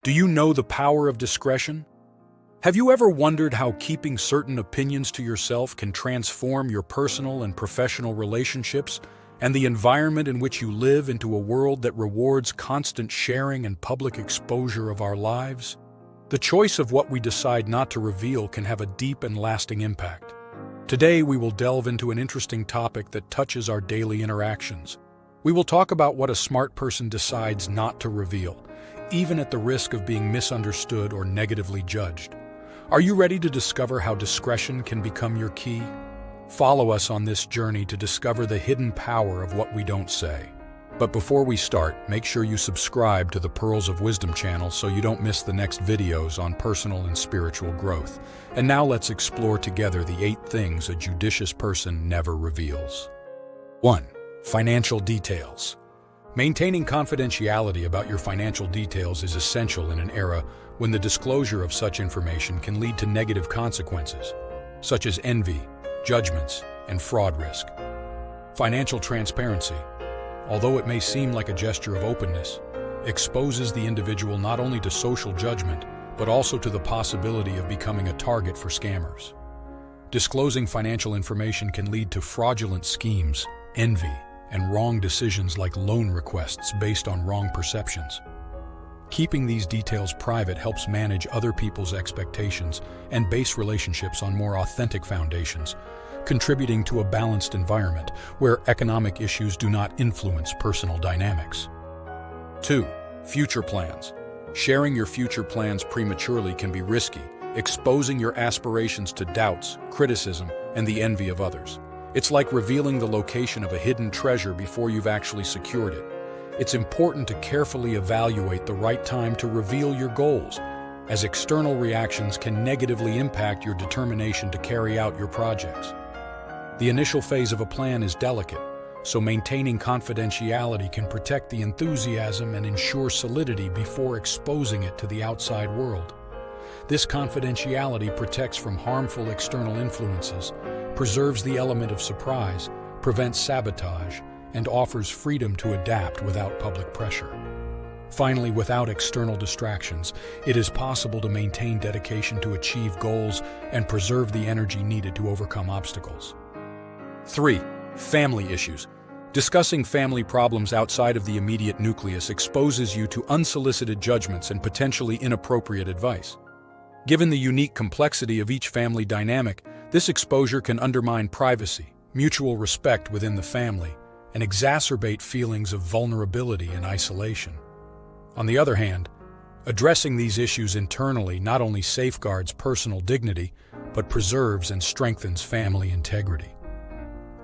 Do you know the power of discretion? Have you ever wondered how keeping certain opinions to yourself can transform your personal and professional relationships and the environment in which you live into a world that rewards constant sharing and public exposure of our lives? The choice of what we decide not to reveal can have a deep and lasting impact. Today, we will delve into an interesting topic that touches our daily interactions. We will talk about what a smart person decides not to reveal, even at the risk of being misunderstood or negatively judged. Are you ready to discover how discretion can become your key? Follow us on this journey to discover the hidden power of what we don't say. But before we start, make sure you subscribe to the Pearls of Wisdom channel so you don't miss the next videos on personal and spiritual growth. And now let's explore together the 8 things a judicious person never reveals. 1. Financial details. Maintaining confidentiality about your financial details is essential in an era when the disclosure of such information can lead to negative consequences, such as envy, judgments, and fraud risk. Financial transparency, although it may seem like a gesture of openness, exposes the individual not only to social judgment, but also to the possibility of becoming a target for scammers. Disclosing financial information can lead to fraudulent schemes, envy, and wrong decisions like loan requests based on wrong perceptions. Keeping these details private helps manage other people's expectations and base relationships on more authentic foundations, contributing to a balanced environment where economic issues do not influence personal dynamics. 2. Future plans. Sharing your future plans prematurely can be risky, exposing your aspirations to doubts, criticism, and the envy of others. It's like revealing the location of a hidden treasure before you've actually secured it. It's important to carefully evaluate the right time to reveal your goals, as external reactions can negatively impact your determination to carry out your projects. The initial phase of a plan is delicate, so maintaining confidentiality can protect the enthusiasm and ensure solidity before exposing it to the outside world. This confidentiality protects from harmful external influences, preserves the element of surprise, prevents sabotage, and offers freedom to adapt without public pressure. Finally, without external distractions, it is possible to maintain dedication to achieve goals and preserve the energy needed to overcome obstacles. 3. Family issues. Discussing family problems outside of the immediate nucleus exposes you to unsolicited judgments and potentially inappropriate advice. Given the unique complexity of each family dynamic, this exposure can undermine privacy, mutual respect within the family, and exacerbate feelings of vulnerability and isolation. On the other hand, addressing these issues internally not only safeguards personal dignity, but preserves and strengthens family integrity.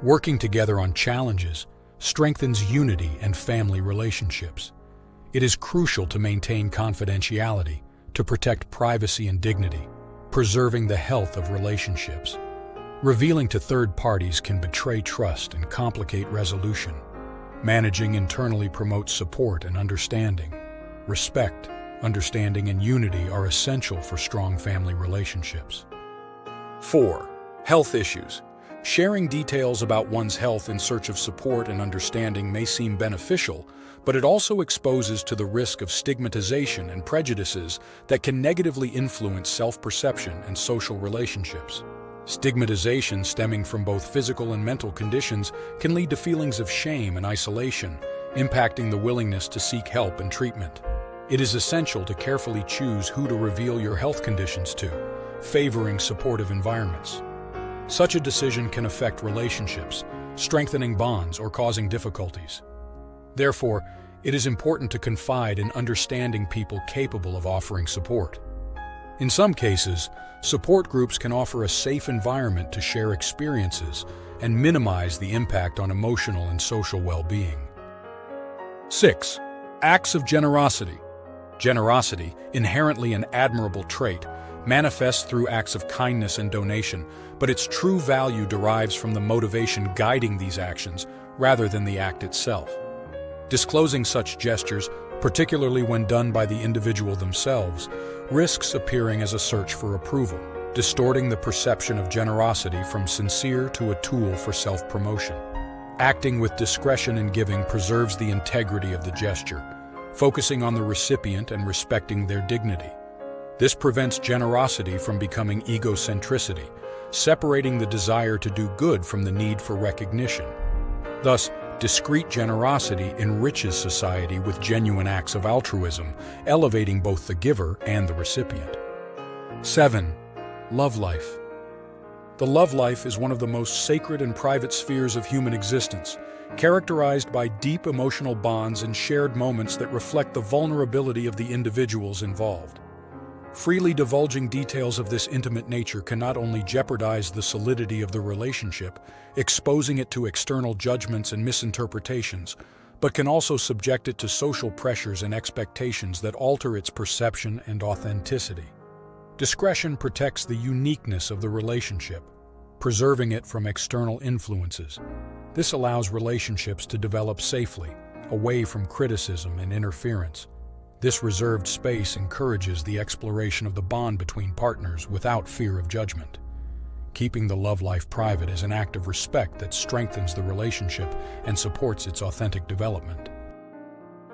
Working together on challenges strengthens unity and family relationships. It is crucial to maintain confidentiality, to protect privacy and dignity, preserving the health of relationships. Revealing to third parties can betray trust and complicate resolution. Managing internally promotes support and understanding. Respect, understanding, and unity are essential for strong family relationships. 4. Health issues. Sharing details about one's health in search of support and understanding may seem beneficial, but it also exposes to the risk of stigmatization and prejudices that can negatively influence self-perception and social relationships. Stigmatization stemming from both physical and mental conditions can lead to feelings of shame and isolation, impacting the willingness to seek help and treatment. It is essential to carefully choose who to reveal your health conditions to, favoring supportive environments. Such a decision can affect relationships, strengthening bonds or causing difficulties. Therefore, it is important to confide in understanding people capable of offering support. In some cases, support groups can offer a safe environment to share experiences and minimize the impact on emotional and social well-being. 6. Acts of generosity. Generosity, inherently an admirable trait, manifests through acts of kindness and donation, but its true value derives from the motivation guiding these actions rather than the act itself. Disclosing such gestures, particularly when done by the individual themselves, risks appearing as a search for approval, distorting the perception of generosity from sincere to a tool for self-promotion. Acting with discretion in giving preserves the integrity of the gesture, focusing on the recipient and respecting their dignity. This prevents generosity from becoming egocentricity, separating the desire to do good from the need for recognition. Thus, discreet generosity enriches society with genuine acts of altruism, elevating both the giver and the recipient. 7. Love life. The love life is one of the most sacred and private spheres of human existence, characterized by deep emotional bonds and shared moments that reflect the vulnerability of the individuals involved. Freely divulging details of this intimate nature can not only jeopardize the solidity of the relationship, exposing it to external judgments and misinterpretations, but can also subject it to social pressures and expectations that alter its perception and authenticity. Discretion protects the uniqueness of the relationship, preserving it from external influences. This allows relationships to develop safely, away from criticism and interference. This reserved space encourages the exploration of the bond between partners without fear of judgment. Keeping the love life private is an act of respect that strengthens the relationship and supports its authentic development.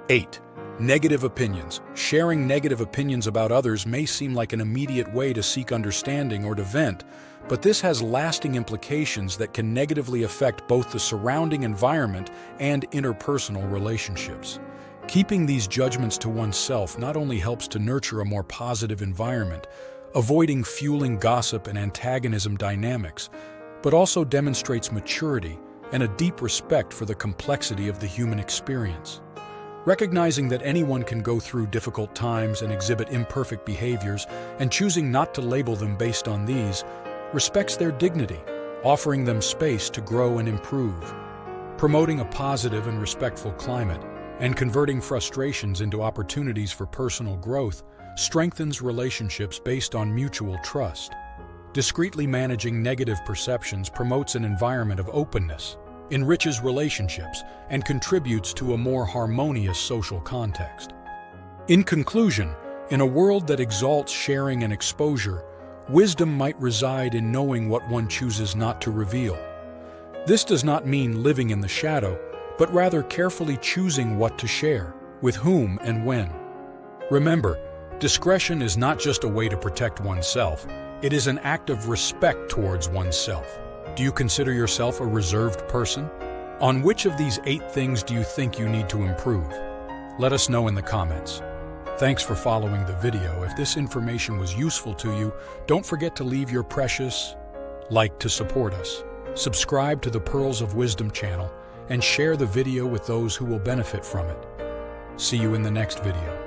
8. Negative opinions. Sharing negative opinions about others may seem like an immediate way to seek understanding or to vent, but this has lasting implications that can negatively affect both the surrounding environment and interpersonal relationships. Keeping these judgments to oneself not only helps to nurture a more positive environment, avoiding fueling gossip and antagonism dynamics, but also demonstrates maturity and a deep respect for the complexity of the human experience. Recognizing that anyone can go through difficult times and exhibit imperfect behaviors, and choosing not to label them based on these, respects their dignity, offering them space to grow and improve. Promoting a positive and respectful climate, and converting frustrations into opportunities for personal growth strengthens relationships based on mutual trust. Discreetly managing negative perceptions promotes an environment of openness, enriches relationships, and contributes to a more harmonious social context. In conclusion, in a world that exalts sharing and exposure, wisdom might reside in knowing what one chooses not to reveal. This does not mean living in the shadow, but rather carefully choosing what to share, with whom and when. Remember, discretion is not just a way to protect oneself, it is an act of respect towards oneself. Do you consider yourself a reserved person? On which of these 8 things do you think you need to improve? Let us know in the comments. Thanks for following the video. If this information was useful to you, don't forget to leave your precious like to support us. Subscribe to the Pearls of Wisdom channel and share the video with those who will benefit from it. See you in the next video.